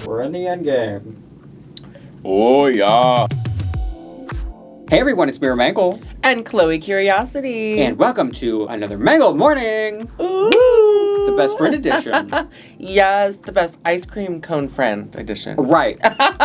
We're in the end game. Oh, yeah. Hey everyone, it's MeraMangle. And Chloe Curiosity. And welcome to another Mangled Morning. Ooh. The best friend edition. Yes, the best ice cream cone friend edition. Right.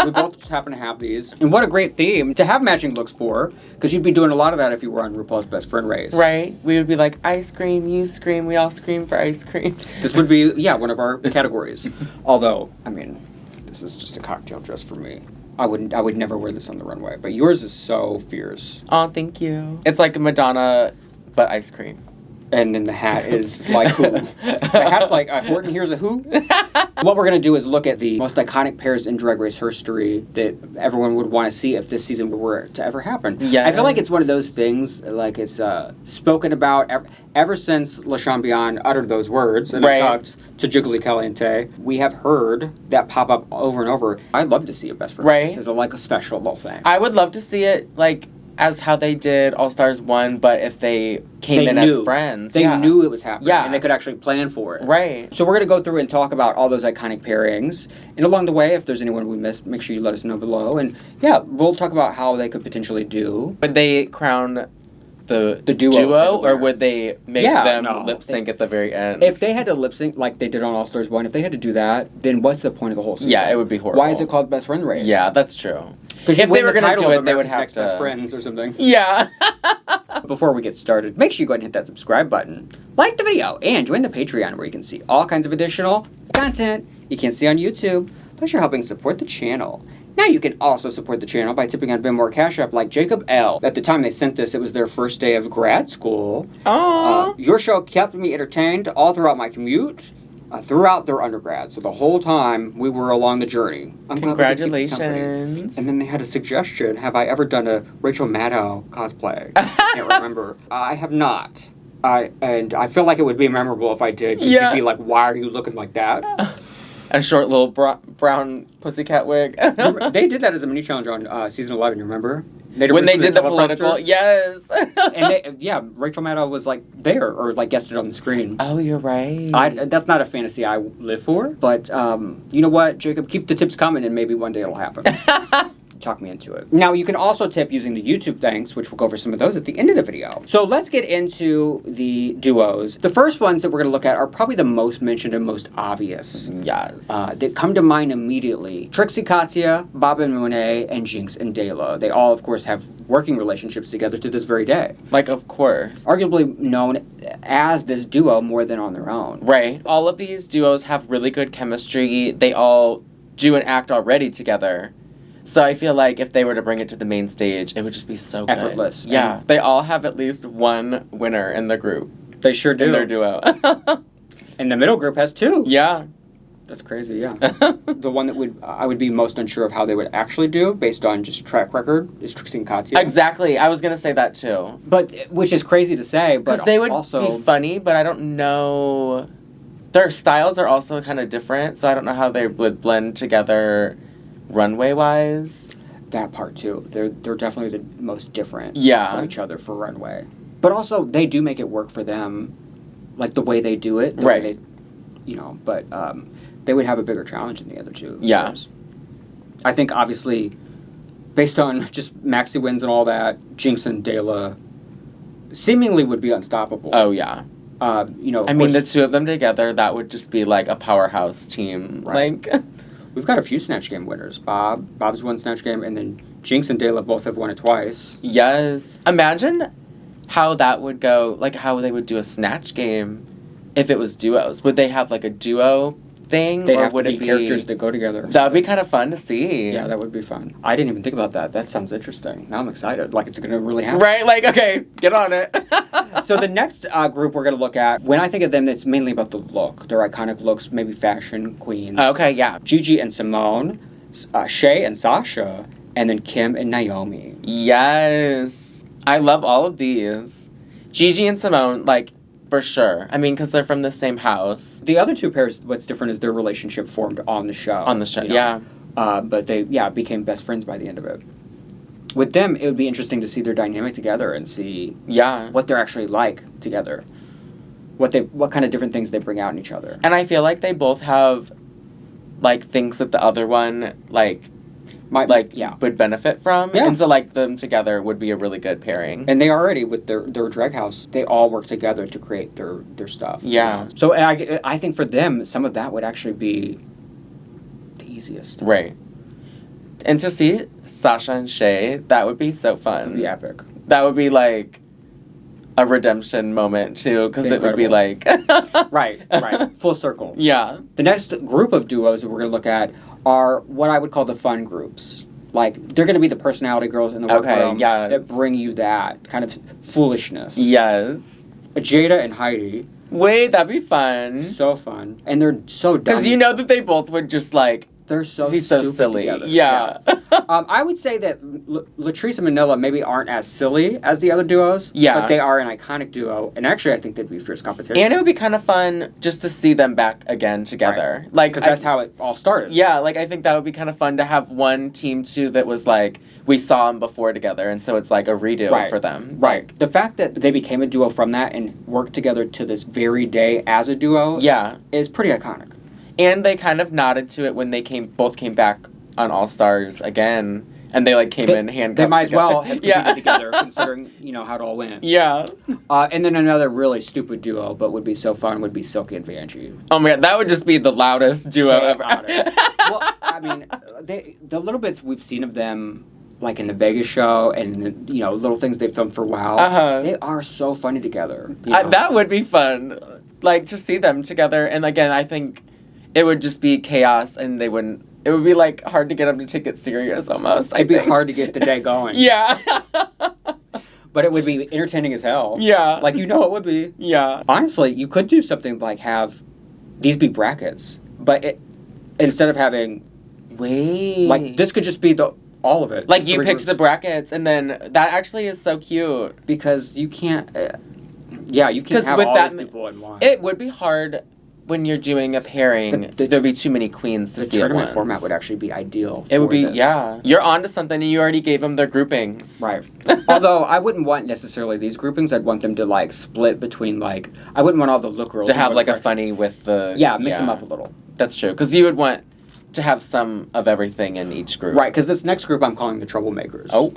We both just happen to have these. And what a great theme to have matching looks for, because you'd be doing a lot of that if you were on RuPaul's Best Friend Race. Right. We would be like, ice cream, you scream, we all scream for ice cream. This would be, one of our categories. Although, I mean, this is just a cocktail dress for me. I would never wear this on the runway, but yours is so fierce. Oh, thank you. It's like Madonna, but ice cream. And then the hat is like who? The hat's like Horton, here's a who? What we're going to do is look at the most iconic pairs in Drag Race history that everyone would want to see if this season were to ever happen. Yeah. I feel like it's one of those things, like it's spoken about ever since Le Champion uttered those words and talked to Jiggly Caliente. We have heard that pop up over and over. I'd love to see a Best Friend Race as a special little thing. I would love to see it as how they did All Stars 1, but if they came in as friends. They knew it was happening. Yeah. And they could actually plan for it. Right. So we're going to go through and talk about all those iconic pairings. And along the way, if there's anyone we missed, make sure you let us know below. And we'll talk about how they could potentially do. Would they crown the duo or would they make them lip sync at the very end? If they had to lip sync like they did on All Stars 1, if they had to do that, then what's the point of the whole season? Yeah, it would be horrible. Why is it called Best Friend Race? Yeah, that's true. Because if they were going to do it, they would have Next to. Best Friends or something. Yeah. Before we get started, make sure you go ahead and hit that subscribe button, like the video, and join the Patreon where you can see all kinds of additional content you can't see on YouTube. Plus, you're helping support the channel. Now you can also support the channel by tipping on Venmo or CashApp like Jacob L. At the time they sent this, it was their first day of grad school. Aww. Your show kept me entertained all throughout my commute, throughout their undergrad. So the whole time we were along the journey. Congratulations. And then they had a suggestion. Have I ever done a Rachel Maddow cosplay? I can't remember. I have not. And I feel like it would be memorable if I did. You'd be like, why are you looking like that? A short little brown pussycat wig. They did that as a mini challenge on season 11, you remember? When they did the political, yes. And Rachel Maddow was there or guested on the screen. Oh, you're right. That's not a fantasy I live for, but you know what, Jacob, keep the tips coming and maybe one day it'll happen. Talk me into it. Now, you can also tip using the YouTube thanks, which we'll go over some of those at the end of the video. So let's get into the duos. The first ones that we're going to look at are probably the most mentioned and most obvious. Yes. That come to mind immediately. Trixie, Katya, Bob and Monet, and Jinkx and Dela. They all, of course, have working relationships together to this very day. Of course. Arguably known as this duo more than on their own. Right. All of these duos have really good chemistry. They all do an act already together. So I feel like if they were to bring it to the main stage, it would just be so good. Effortless. Yeah. They all have at least one winner in the group. They sure do. In their duo. And the middle group has two. Yeah. That's crazy, yeah. The one that I would be most unsure of how they would actually do, based on just track record, is Trixie and Katya. Exactly. I was going to say that too. But, which is crazy to say, but because they would also be funny, but I don't know. Their styles are also kind of different, so I don't know how they would blend together runway-wise. That part, too. They're definitely the most different from each other for runway. But also, they do make it work for them, the way they do it. Right. But they would have a bigger challenge than the other two. Yeah. I think, obviously, based on just maxi wins and all that, Jinkx and Dela seemingly would be unstoppable. Oh, yeah. I mean, the two of them together, that would just be a powerhouse team. Right. We've got a few Snatch Game winners. Bob's won Snatch Game, and then Jinkx and Dela both have won it twice. Yes. Imagine how that would go, how they would do a Snatch Game if it was duos. Would they have, a duo thing? They'd or have would to be it be characters that go together. That would be kind of fun to see. Yeah, that would be fun. I didn't even think about that. That sounds interesting. Now I'm excited. It's going to really happen. Right? Okay, get on it. So the next group we're going to look at, when I think of them, it's mainly about the look. Their iconic looks, maybe fashion queens. Okay, yeah. Gigi and Symone, Shea and Sasha, and then Kim and Naomi. Yes. I love all of these. Gigi and Symone, for sure. I mean, because they're from the same house. The other two pairs, what's different is their relationship formed on the show. On the show, yeah. But they, became best friends by the end of it. With them, it would be interesting to see their dynamic together and see what they're actually like together. What kind of different things they bring out in each other. And I feel like they both have like, thinks that the other one, like, would benefit from. Yeah. And so, like, them together would be a really good pairing. And they already, with their drag house, they all work together to create their stuff. Yeah. You know? So I think for them, some of that would actually be the easiest. Right. And to see Sasha and Shea, that would be so fun. It would be epic. That would be, like, a redemption moment, too, because it would be, like... Right. Full circle. Yeah. The next group of duos that we're going to look at are what I would call the fun groups. Like, they're going to be the personality girls in the workroom that bring you that kind of foolishness. Yes. Jada and Heidi. Wait, that'd be fun. So fun. And they're so dumb. Because you know that they both would just, like... They're so He's stupid so silly. together. Yeah. I would say that Latrice and Manila maybe aren't as silly as the other duos. Yeah. But they are an iconic duo. And actually, I think they'd be fierce competition. And it would be kind of fun just to see them back again together. Right. Like, because that's how it all started. Yeah, like, I think that would be kind of fun to have one team, too, that was, like, we saw them before together, and so it's, like, a redo for them. Right. The fact that they became a duo from that and worked together to this very day as a duo is pretty iconic. And they kind of nodded to it when they both came back on All Stars again, and they like came in handcuffed. They might together. as well have competed together, considering how it all went. Yeah. And then another really stupid duo, but would be so fun, would be Silky and Vanjie. Oh my god, that would just be the loudest duo ever. Well, I mean, the little bits we've seen of them, like in the Vegas show, and little things they've filmed for WoW, they are so funny together. That would be fun, like to see them together. And again, I think it would just be chaos, and they wouldn't. It would be like hard to get them to take it serious almost. It'd be hard to get the day going. Yeah. But it would be entertaining as hell. Yeah. Like, it would be. Yeah. Honestly, you could do something like have these be brackets, but instead of having... Wait. Like, this could just be all of it. Like, you picked the brackets, and then that actually is so cute. Because you can't... you can't have all these people in one. It would be hard... When you're doing a pairing, there'd be too many queens to see at once. The tournament format would actually be ideal. It would be, You're onto something, and you already gave them their groupings. Right. Although, I wouldn't want necessarily these groupings. I'd want them to, like, split between, like... I wouldn't want all the look girls... To have, like, a funny with the... Yeah, mix them up a little. That's true. Because you would want to have some of everything in each group. Right, because this next group I'm calling the Troublemakers. Oh.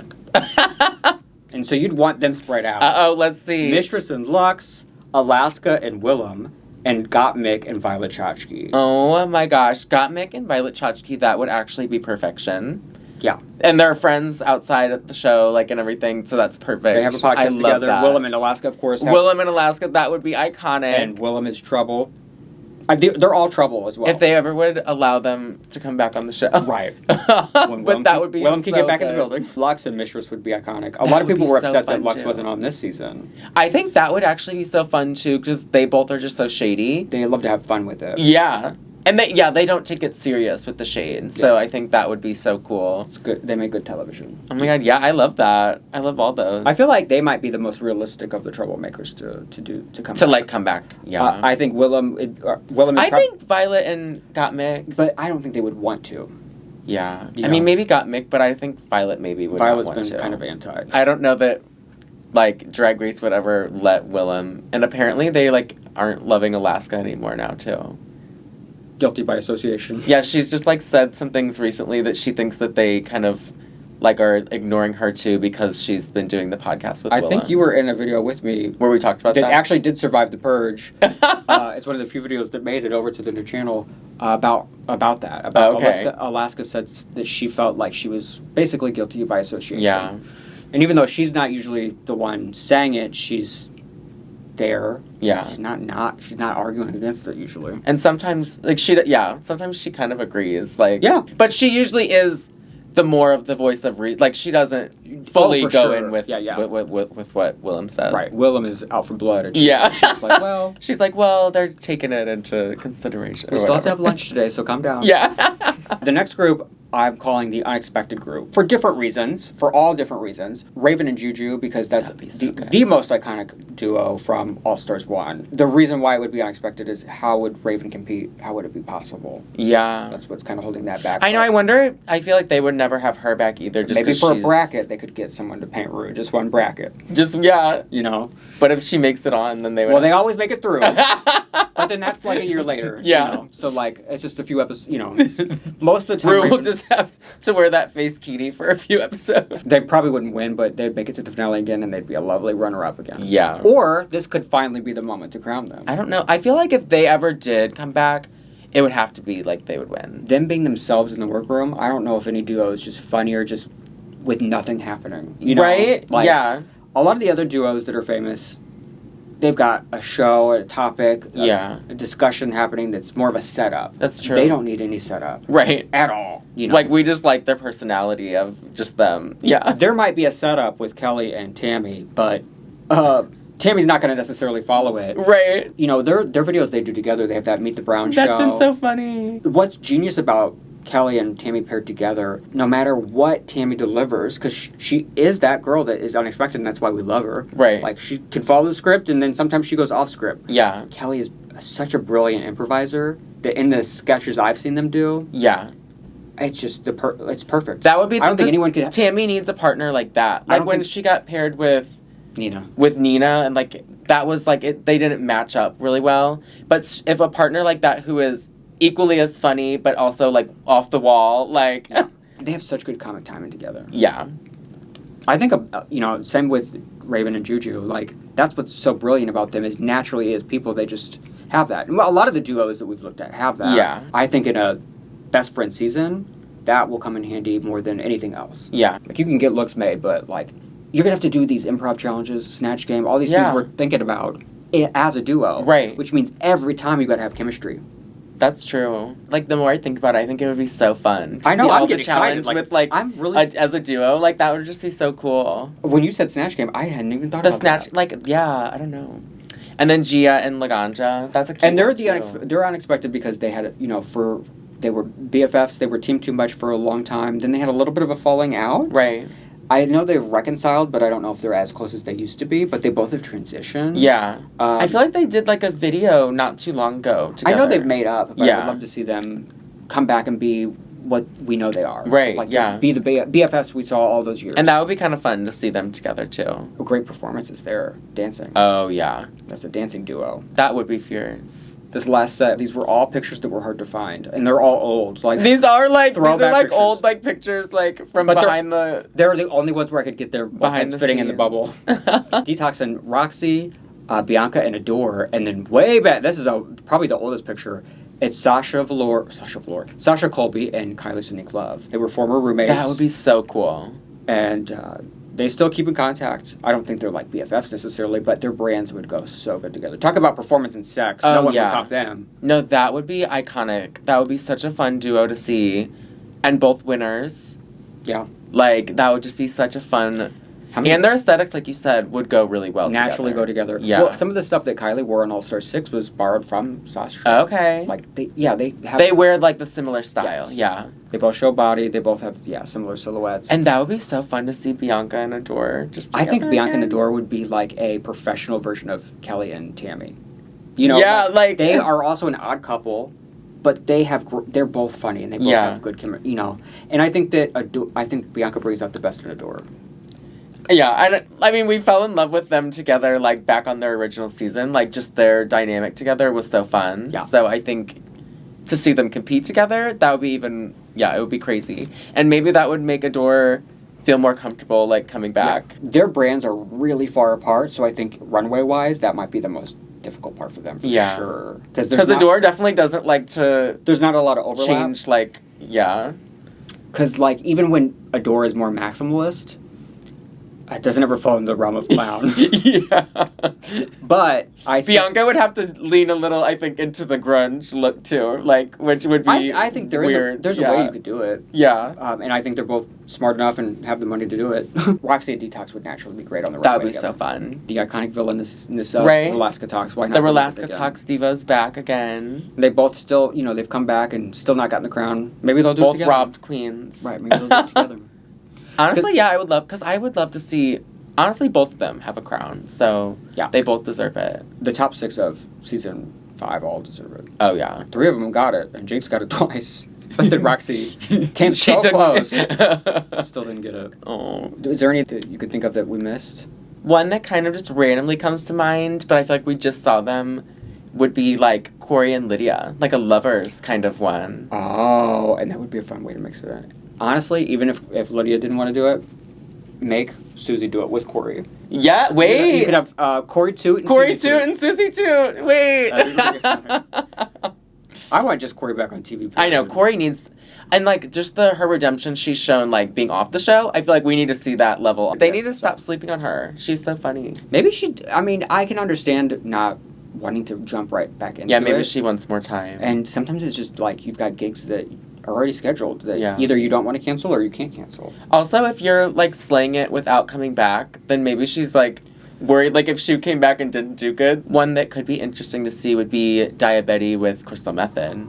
And so you'd want them spread out. Uh-oh, let's see. Mistress and Luxx, Alaska and Willem, and Gottmik and Violet Chachki. Oh my gosh. Gottmik and Violet Chachki, that would actually be perfection. Yeah. And they're friends outside of the show, like, and everything, so that's perfect. They have a podcast together. That. Willem and Alaska, of course. Willem and Alaska, that would be iconic. And Willem is Trouble. They're all Trouble as well. If they ever would allow them to come back on the show. Right. But that would be Willem so can get back good. in the building. Luxx and Mistress would be iconic. A lot of people were upset that Luxx wasn't on this season. I think that would actually be so fun, too, because they both are just so shady. They love to have fun with it. Yeah. And they don't take it serious with the shade. So I think that would be so cool. It's good. They make good television. Oh my god, yeah, I love that. I love all those. I feel like they might be the most realistic of the Troublemakers to come back. Come back. Yeah. I think Willem is I think Violet and Gottmik. But I don't think they would want to. Yeah. I mean, maybe Gottmik, but I think Violet maybe would not want to. Violet's been kind of anti. I don't know that, like, Drag Race would ever let Willem. And apparently they, like, aren't loving Alaska anymore now, too. Guilty by association. Yeah, she's just, like, said some things recently that she thinks that they kind of, like, are ignoring her, too, because she's been doing the podcast with Willem. I think you were in a video with me. Where we talked about that? That actually did survive the purge. It's one of the few videos that made it over to the new channel about that. Alaska said that she felt like she was basically guilty by association. Yeah. And even though she's not usually the one saying it, she's there. Yeah. She's not arguing against it usually. And sometimes, like, sometimes she kind of agrees. Like, yeah. But she usually is the more of the voice of reason. Like, she doesn't fully go in with what Willem says. Right. Willem is out for blood. And she's like, well, they're taking it into consideration. We still have to have lunch today, so calm down. Yeah. The next group I'm calling the unexpected group. For all different reasons. Raven and Juju, because that's the most iconic duo from All Stars 1. The reason why it would be unexpected is how would Raven compete? How would it be possible? Yeah. That's what's kind of holding that back. I know, I wonder, I feel like they would never have her back either. Just maybe for a bracket, they could get someone to paint Rue. Just one bracket. Yeah. You know? But if she makes it on, then they would... Well, they always make it through. But then that's like a year later. Yeah. You know? So like it's just a few episodes. You know, most of the time Ru will just have to wear that face cutie for a few episodes. they probably wouldn't win, but they'd make it to the finale again, and they'd be a lovely runner-up again. Yeah. Or this could finally be the moment to crown them. I don't know. I feel like if they ever did come back, it would have to be like they would win. Them being themselves in the workroom, I don't know if any duo is just funnier just with nothing happening. You know? Right? Like, yeah. A lot of the other duos that are famous, they've got a show, a topic, a discussion happening that's more of a setup. That's true. They don't need any setup. Right. At all. You know? Like, we just like their personality of just them. Yeah. There might be a setup with Kelly and Tammie, but Tammie's not going to necessarily follow it. Right. You know, their videos they do together, they have that Meet the Brown show. That's been so funny. What's genius about Kelly and Tammie paired together, no matter what Tammie delivers, because she is that girl that is unexpected, and that's why we love her. Right. Like, she can follow the script, and then sometimes she goes off script. Yeah. Kelly is such a brilliant improviser that in the sketches I've seen them do, Yeah. it's just it's perfect. That would be. I don't think anyone could. Tammie needs a partner like that. Like when she got paired with Nina, and like that was like they didn't match up really well. But if a partner like that who is equally as funny but also like off the wall, like they have such good comic timing together. Yeah. I think same with Raven and Juju. Like that's what's so brilliant about them is naturally as people they just have that. And a lot of the duos that we've looked at have that. Yeah. I think in a best friend season, that will come in handy more than anything else. Yeah. Like you can get looks made, but like you're gonna have to do these improv challenges, snatch game, all these things we're thinking about as a duo. Right. Which means every time you gotta have chemistry. That's true. Like the more I think about it, I think it would be so fun. I know. See I'm all getting the challenge excited. Like, with like I'm really as a duo. Like that would just be so cool. When you said snatch game, I hadn't even thought The about snatch, that. like I don't know. And then Gia and Laganja. That's a cute and they're one, they're unexpected because they had they were BFFs. They were teamed too much for a long time. Then they had a little bit of a falling out. Right. I know they've reconciled, but I don't know if they're as close as they used to be. But they both have transitioned. Yeah. I feel like they did like a video not too long ago together. I know they've made up, but I Yeah. would love to see them come back and be what we know they are. Right, Like, yeah. be the BFFs we saw all those years. And that would be kind of fun to see them together too. Great performances there, dancing. Oh yeah. That's a dancing duo. That would be fierce. This last set, these were all pictures that were hard to find, and they're all old. Like These are like throwback pictures. old like pictures like from But behind the They're the only ones where I could get their behind heads the fitting in the scenes. bubble. Detox and Roxy, Bianca and Adore, and then way back. This is probably the oldest picture. It's Sasha Colby, and Kylie Sonique Love. They were former roommates. That would be so cool. And they still keep in contact. I don't think they're like BFFs necessarily, but their brands would go so good together. Talk about performance and sex. No one would top them. No, that would be iconic. That would be such a fun duo to see. And both winners. Yeah. Like, that would just be such a fun... And their aesthetics, like you said, would go really well naturally go together. Yeah. Well, some of the stuff that Kylie wore on All Star 6 was borrowed from Sasha. Okay. Like, they wear, like, the similar style. Yes. Yeah. They both show body. They both have, similar silhouettes. And that would be so fun to see Bianca and Adore just I think together Bianca again. and Adore would be like a professional version of Kelly and Tammie. You know, yeah, like they are also an odd couple, but they're both funny and they both have good chemistry. You know, and I think that I think Bianca brings out the best in Adore. Yeah, and I mean, we fell in love with them together, like, back on their original season. Like, just their dynamic together was so fun. Yeah. So I think to see them compete together, that would be even, it would be crazy. And maybe that would make Adore feel more comfortable, like, coming back. Yeah. Their brands are really far apart, so I think runway-wise, that might be the most difficult part for them, for sure. Because Adore definitely doesn't like to... There's not a lot of overlap. Change, like, Because, like, even when Adore is more maximalist... It doesn't ever fall in the realm of clown. Yeah. But Bianca would have to lean a little, I think, into the grunge look, too. Like, which would be I think weird. There's a way you could do it. Yeah. And I think they're both smart enough and have the money to do it. Roxy and Detox would naturally be great on the runway. That would be together. so fun. The iconic villainous of Right. Alaska Talks. Why not? The Alaska Talks divas back again. They both still, they've come back and still not gotten the crown. Maybe they'll do it both together. Both robbed queens. Right, maybe they'll do it together. Honestly, I would love, because I would love to see, honestly, both of them have a crown. So, they both deserve it. The top 6 of season 5 all deserve it. Oh, yeah. 3 of them got it, and Jinkx got it twice. But then Roxy came so took close. Still didn't get it. Oh. Is there any that you could think of that we missed? One that kind of just randomly comes to mind, but I feel like we just saw them would be like Corey and Lydia, like a lovers kind of one. Oh, and that would be a fun way to mix it in. Honestly, even if Lydia didn't want to do it, make Susie do it with Corey. Yeah, wait. You could have Corey Toot and Corey Susie Toot and Susie Toot. Wait. I want just Corey back on TV. I know, Corey needs... And, like, just her redemption she's shown, like, being off the show, I feel like we need to see that level. They need to stop sleeping on her. She's so funny. Maybe I mean, I can understand not wanting to jump right back into it. Yeah, maybe she wants more time. And sometimes it's just, like, you've got gigs that are already scheduled that either you don't want to cancel or you can't cancel. Also, if you're, like, slaying it without coming back, then maybe she's, like... worried, like, if she came back and didn't do good. One that could be interesting to see would be Diabetes with Crystal Method.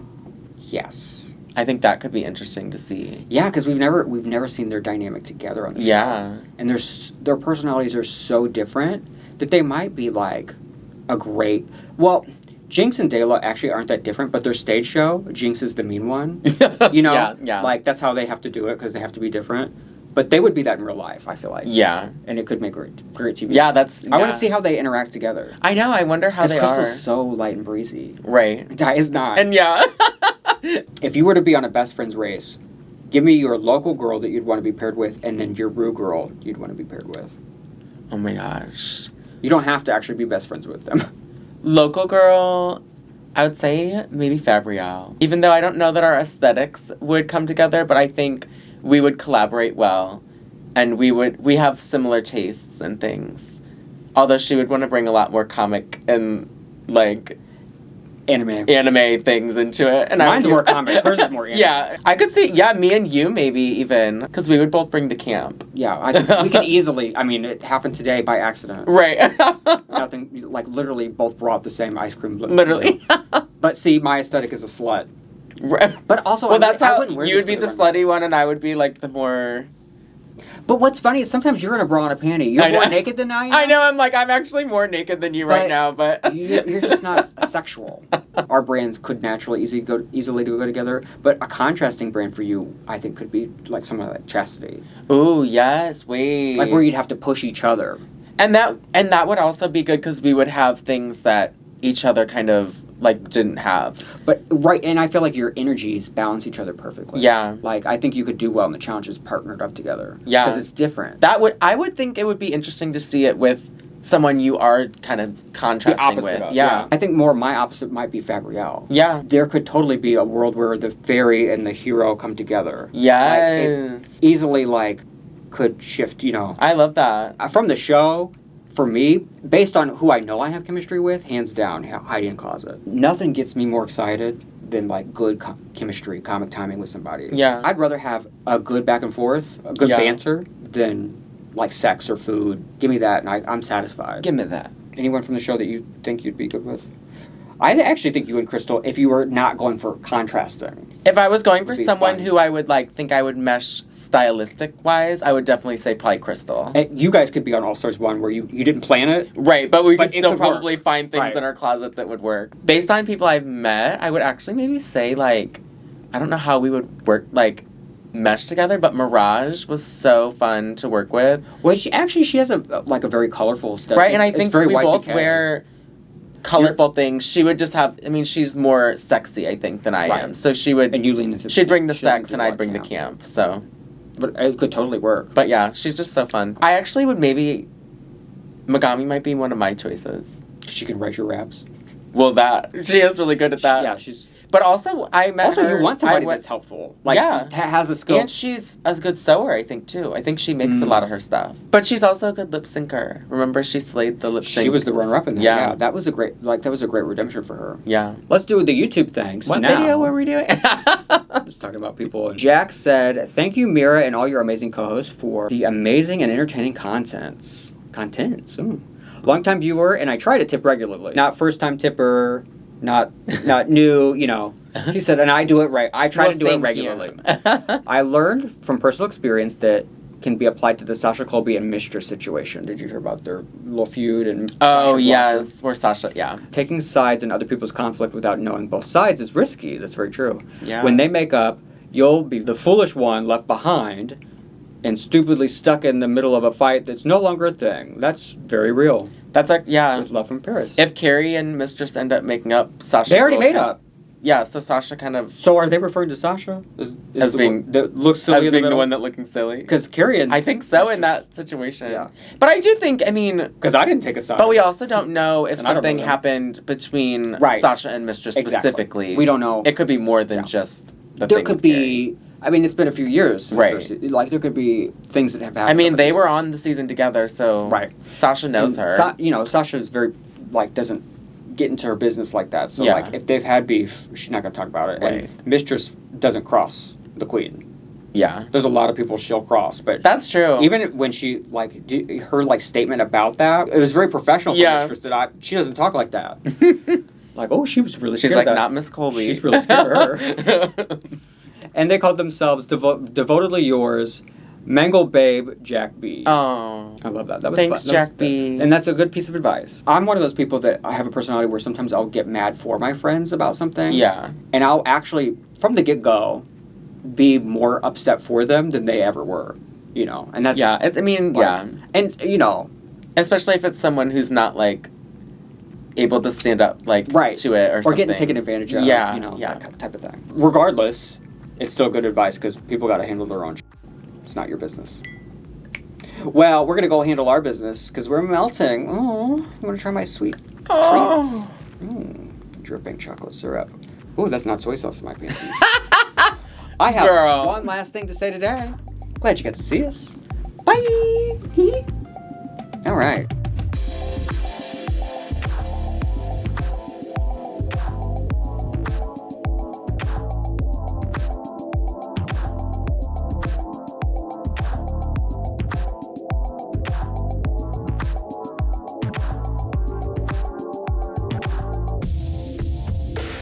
Yes. I think that could be interesting to see. Yeah, because we've never seen their dynamic together on the show. Yeah. And their personalities are so different that they might be, like, a great... Well, Jinkx and Dela actually aren't that different, but their stage show, Jinkx is the mean one. You know? Yeah. Like, that's how they have to do it, because they have to be different. But they would be that in real life, I feel like. Yeah. And it could make great TV. Yeah, that's... I want to see how they interact together. I know, I wonder how they are. Because Crystal's so light and breezy. Right. Di is not. And yeah. If you were to be on a best friends race, give me your local girl that you'd want to be paired with, and then your Ru girl you'd want to be paired with. Oh my gosh. You don't have to actually be best friends with them. Local girl, I would say maybe Fabrielle. Even though I don't know that our aesthetics would come together, but I think we would collaborate well. And we have similar tastes and things. Although she would want to bring a lot more comic and, like... Anime things into it. And mine's more comic. Hers is more anime. Yeah. I could see, me and you maybe even. Because we would both bring the camp. Yeah, we can easily... I mean, it happened today by accident. Right. Nothing... Like, literally both brought the same ice cream. Literally. But see, my aesthetic is a slut. Right. But also... Well, that's how you would be the slutty one and I would be, like, the more... But what's funny is sometimes you're in a bra and a panty. You're more naked than I am. I know, I'm actually more naked than you right now, but... You're just not sexual. Our brands could naturally easily go together, but a contrasting brand for you, I think, could be like something like Chastity. Ooh, yes, wait. Like where you'd have to push each other. And that would also be good because we would have things that each other kind of, like, didn't have. But, right, and I feel like your energies balance each other perfectly. Yeah. Like, I think you could do well in the challenges partnered up together. Yeah. Because it's different. I would think it would be interesting to see it with someone you are kind of contrasting with. Yeah. I think more my opposite might be Fabrielle. Yeah. There could totally be a world where the fairy and the hero come together. Yes. Like, it easily, like, could shift, you know. I love that. From the show... For me, based on who I know I have chemistry with, hands down, hiding in closet. Nothing gets me more excited than, like, good chemistry, comic timing with somebody. Yeah. I'd rather have a good back and forth, a good banter, than, like, sex or food. Give me that, and I'm satisfied. Give me that. Anyone from the show that you think you'd be good with? I actually think you and Crystal, if you were not going for contrasting. If I was going for someone who I would, like, think I would mesh stylistic-wise, I would definitely say probably Crystal. And you guys could be on All Stars 1 where you didn't plan it. Right, but we could still probably work. find things in our closet that would work. Based on people I've met, I would actually maybe say, like, I don't know how we would work, like, mesh together, but Mirage was so fun to work with. Well, she has a very colorful style. Right, and I think we both wear... colorful things. She would just have... I mean, she's more sexy, I think, than I am. So she would... And you lean into... She'd bring the sex, and I'd bring the camp, so... But it could totally work. But yeah, she's just so fun. I actually would maybe... Megami might be one of my choices. She can write your raps. Well, she is really good at that. Yeah, she's... But also, I met her... Also, you want somebody that's helpful. Like, has a skill. And she's a good sewer, I think, too. I think she makes a lot of her stuff. But she's also a good lip syncer. Remember, she slayed the lip sync. She was the runner-up in that. Yeah. That was a great redemption for her. Yeah. Let's do the YouTube thanks What now. video were we doing? Just talking about people. Jack said, "Thank you, Mera, and all your amazing co-hosts for the amazing and entertaining contents. Long-time viewer, and I try to tip regularly. Not first-time tipper... Not new, you know." She said, and I do it right. I try to do it regularly. I learned from personal experience that can be applied to the Sasha Colby and Mistress situation. Did you hear about their little feud? And oh, yes. Where Sasha, yeah. Taking sides in other people's conflict without knowing both sides is risky. That's very true. Yeah. When they make up, you'll be the foolish one left behind and stupidly stuck in the middle of a fight that's no longer a thing. That's very real. That's like, yeah. With Love from Paris. If Carrie and Mistress end up making up, Sasha. They already made up. Yeah, so Sasha kind of. So are they referring to Sasha as being that looks silly as being the one that looking silly? Because Carrie and I think so in that situation. Yeah. But I do think, I mean, because I didn't take a side. but we also don't know if And I don't know something them. happened between Sasha and Mistress specifically. We don't know. It could be more than just the there thing could with be. Carrie. I mean, it's been a few years. Since Right. Like there could be things that have happened. I mean, over they the were years. on the season together, so Right. Sasha knows And her. Sasha's very doesn't get into her business like that. So Yeah. if they've had beef, she's not gonna talk about it. Right. And Mistress doesn't cross the queen. Yeah. There's a lot of people she'll cross, but That's true. even when she her statement about that, it was very professional for Mistress that she doesn't talk like that. Like, oh, she was really She's scared like, of that. not Miss Colby. She's really scared of her. And they called themselves Devotedly Yours, Mangle Babe, Jack B. Oh. I love that. That was Thanks, fun. That was Jack B. And that's a good piece of advice. I'm one of those people that I have a personality where sometimes I'll get mad for my friends about something. Yeah. And I'll actually, from the get-go, be more upset for them than they ever were. And that's... Yeah, yeah. And, especially if it's someone who's not, able to stand up, to it or something. Or getting taken advantage of, yeah. that type of thing. Regardless, it's still good advice because people got to handle their own shit. It's not your business. Well, we're going to go handle our business because we're melting. Oh, you want to try my sweet treats? Dripping chocolate syrup. Ooh, that's not soy sauce in my panties. I have one last thing to say today. Glad you got to see us. Bye! All right.